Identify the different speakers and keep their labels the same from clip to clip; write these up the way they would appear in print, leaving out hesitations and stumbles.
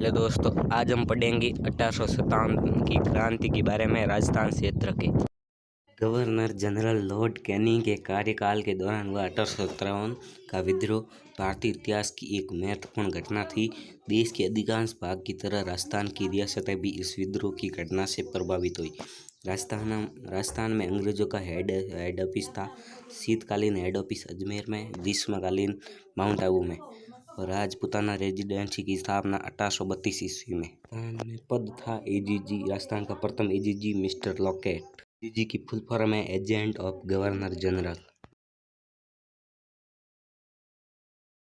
Speaker 1: Hello दोस्तों, आज हम पढ़ेंगे 1857 की क्रांति के बारे में। राजस्थान क्षेत्र के गवर्नर जनरल लॉर्ड कैनिंग के कार्यकाल के दौरान हुआ 1857 का विद्रोह भारतीय इतिहास की एक महत्वपूर्ण घटना थी। देश के अधिकांश भाग की तरह राजस्थान की रियासतें भी इस विद्रोह की घटना से प्रभावित हुई। राजस्थान में अंग्रेजों का हेड ऑफिस था। शीतकालीन हेड ऑफिस अजमेर में, ग्रीष्मकालीन माउंट आबू में, और राजपुताना रेजिडेंसी की स्थापना 1832 ईस्वी में। राजस्थान में पद था एजीजी। राजस्थान का प्रथम एजीजी मिस्टर लॉकेट। एजीजी की फुल फॉर्म है एजेंट ऑफ गवर्नर जनरल।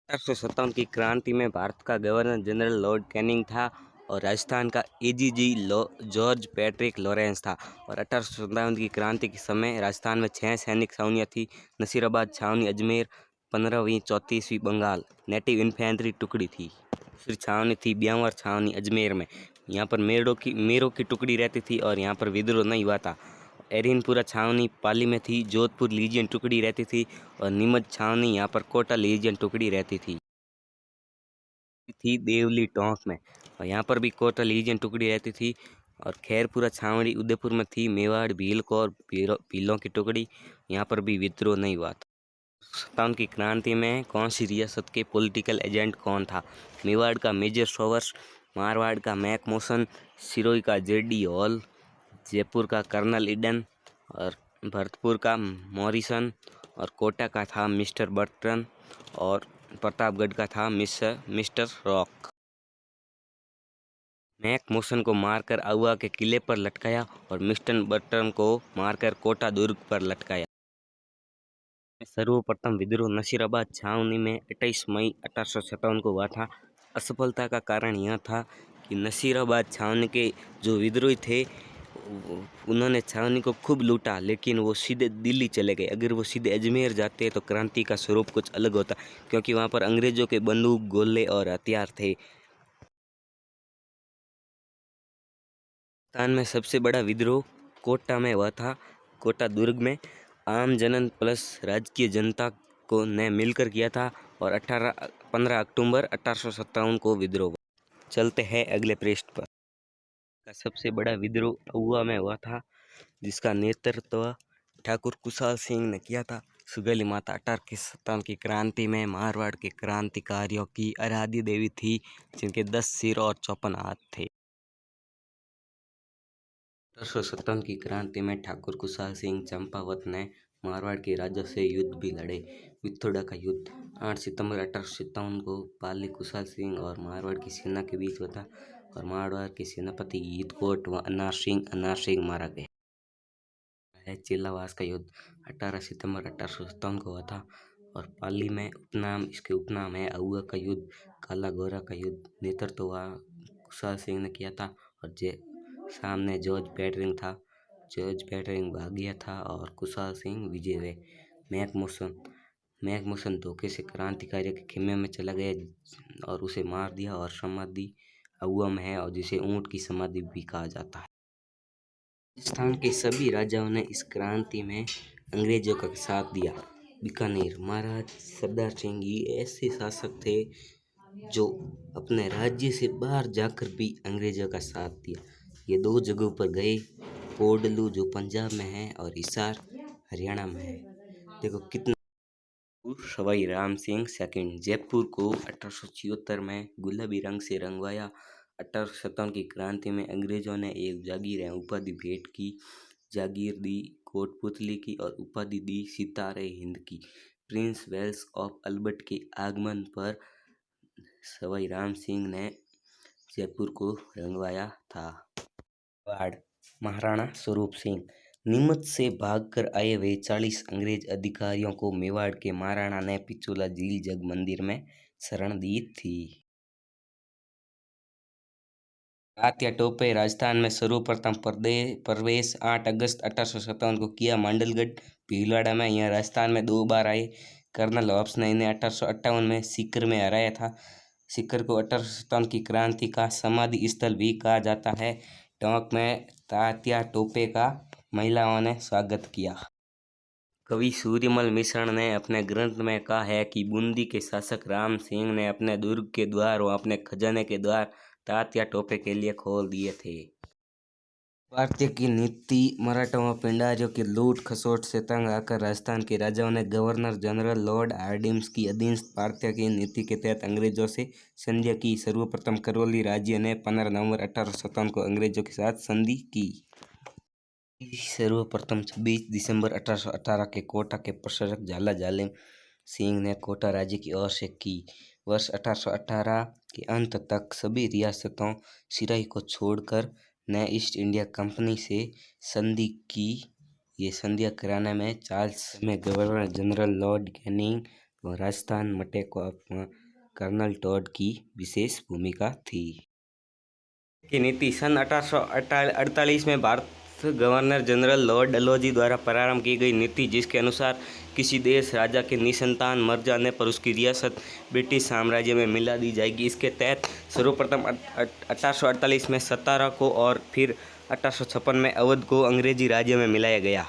Speaker 1: 1857 की क्रांति में भारत का गवर्नर जनरल लॉर्ड कैनिंग था और राजस्थान का एजीजी जॉर्ज पैट्रिक लॉरेंस था। और 1857 की क्रांति के समय राजस्थान में 6 सैनिक छावनियाँ थी। नसीराबाद छावनी अजमेर, 15वीं 34वीं बंगाल नेटिव इन्फेंट्री टुकड़ी थी। दूसरी छावनी थी ब्यावर छावनी अजमेर में। यहाँ पर मेरों की टुकड़ी रहती थी और यहाँ पर विद्रोह नहीं हुआ था। एरिनपुरा छावनी पाली में थी। जोधपुर लीजियन टुकड़ी रहती थी और नीमच छावनी यहाँ पर कोटा लीजियन टुकड़ी रहती थी देवली टोंक में, और यहाँ पर भी कोटा लीजियन टुकड़ी रहती थी। और खैरपुरा छावनी उदयपुर में थी। मेवाड़ भील को और भीलों की टुकड़ी, यहाँ पर भी विद्रोह नहीं हुआ था। 57 की क्रांति में कौन सी रियासत के पॉलिटिकल एजेंट कौन था? मेवाड़ का मेजर सोवर्स, मारवाड़ का मैक मोशन, सिरोही का जेडी हॉल, जयपुर का कर्नल ईडन, और भरतपुर का मॉरिसन, और कोटा का था मिस्टर बर्टन, और प्रतापगढ़ का था मिस्टर रॉक। मैक मोशन को मारकर आउवा के किले पर लटकाया और मिस्टर बर्टन को मारकर कोटा दुर्ग पर लटकाया। सर्वप्रथम विद्रोह नसीराबाद छावनी में 28 मई 1857 को हुआ था। असफलता का कारण यह था कि नसीराबाद छावनी के जो विद्रोही थे उन्होंने छावनी को खूब लूटा, लेकिन वो सीधे दिल्ली चले गए। अगर वो सीधे अजमेर जाते तो क्रांति का स्वरूप कुछ अलग होता, क्योंकि वहाँ पर अंग्रेजों के बंदूक, गोले और हथियार थे। राजस्थान में सबसे बड़ा विद्रोह कोटा में हुआ था। कोटा दुर्ग में आम जनन प्लस राजकीय जनता को ने मिलकर किया था और 15 अक्टूबर 1857 को विद्रोह हुआ। चलते हैं अगले पृष्ठ पर। का सबसे बड़ा विद्रोह आउवा में हुआ था, जिसका नेतृत्व ठाकुर कुशाल सिंह ने किया था। सुगली माता 1857 की क्रांति में मारवाड़ के क्रांतिकारियों की आराध्य देवी थी, जिनके 10 सिर और 54 हाथ थे। 1857 की क्रांति में ठाकुर कुशाल सिंह चंपावत ने मारवाड़ के राजा से युद्ध भी लड़े। विथोड़ा का युद्ध 8 सितंबर 1857 को पाली कुशाल सिंह और मारवाड़ की सेना के बीच हुआ था, और मारवाड़ के सेनापति ईदकोट व अनार सिंह मारा गया है। चिल्लावास का युद्ध 18 सितंबर 1857 को हुआ था, और पाली में इसके उपनाम है आउवा का युद्ध, काला गोरा का युद्ध। नेतृत्व कुशाल सिंह ने किया था और सामने जॉर्ज पैटरिंग था। जॉर्ज पैटरिंग भाग गया था और कुशाल सिंह विजय हुए। मैक मोशन धोखे से क्रांतिकारियों के खेमे में चला गया और उसे मार दिया, और समाधि आउवा में है, और जिसे ऊंट की समाधि भी कहा जाता है। राजस्थान के सभी राजाओं ने इस क्रांति में अंग्रेजों का साथ दिया। बीकानेर महाराज सरदार सिंह ये ऐसे शासक थे जो अपने राज्य से बाहर जाकर भी अंग्रेजों का साथ दिया। ये 2 जगहों पर गए, पोडलू जो पंजाब में है और हिसार हरियाणा में है। देखो कितना। सवाई राम सिंह सेकंड जयपुर को 1876 में गुलाबी रंग से रंगवाया। 1857 की क्रांति में अंग्रेजों ने एक जागीर एवं उपाधि भेंट की। जागीर दी कोटपुतली की और उपाधि दी सितारे हिंद की। प्रिंस वेल्स ऑफ अल्बर्ट के आगमन पर सवाई राम सिंह ने जयपुर को रंगवाया था। वाड़ महाराणा स्वरूप सिंह नीमच से भागकर आए हुए 40 अंग्रेज अधिकारियों को मेवाड़ के महाराणा ने पिछोला झील जग मंदिर में शरण दी थी। तात्या टोपे राजस्थान में सर्वप्रथम प्रवेश 8 अगस्त 1857 को किया। मांडलगढ़ भीलवाड़ा में। यह राजस्थान में 2 बार आए। कर्नल हॉब्स ने इन्हें 1858 में सीकर में हराया था। सीकर को 1857 की क्रांति का समाधि स्थल भी कहा जाता है। टोंक में तात्या टोपे का महिलाओं ने स्वागत किया। कवि सूर्यमल मिश्र ने अपने ग्रंथ में कहा है कि बूंदी के शासक राम सिंह ने अपने दुर्ग के द्वार व अपने खजाने के द्वार तात्या टोपे के लिए खोल दिए थे। भारतीय की नीति मराठों व पिंडारियों की लूट खसोट से तंग आकर राजस्थान के राजाओं ने गवर्नर जनरल लॉर्ड हार्डिंग्स की अधीनस्थ भारतीय की नीति के तहत अंग्रेजों से संधि की। सर्वप्रथम करौली राज्य ने 15 नवंबर 1857 को अंग्रेजों के साथ संधि की। सर्वप्रथम 26 दिसंबर 1818 के कोटा के प्रशासक झाला झाले सिंह ने कोटा राज्य की ओर से की। वर्ष 1818 के अंत तक सभी रियासतों सिराई को छोड़कर ने ईस्ट इंडिया कंपनी से संधि की। ये संधियाँ कराने में चार्ल्स में गवर्नर जनरल लॉर्ड कैनिंग और राजस्थान मटेको कर्नल टॉड की विशेष भूमिका थी। की नीति सन 1848 में Bharat governor general Lord Dalhousie द्वारा प्रारंभ की गई नीति, जिसके अनुसार किसी देश राजा के निसंतान मर जाने पर उसकी रियासत ब्रिटिश साम्राज्य में मिला दी जाएगी। इसके तहत सर्वप्रथम 1848 में सतारा को और फिर 1856 में अवध को अंग्रेजी राज्य में मिलाया गया।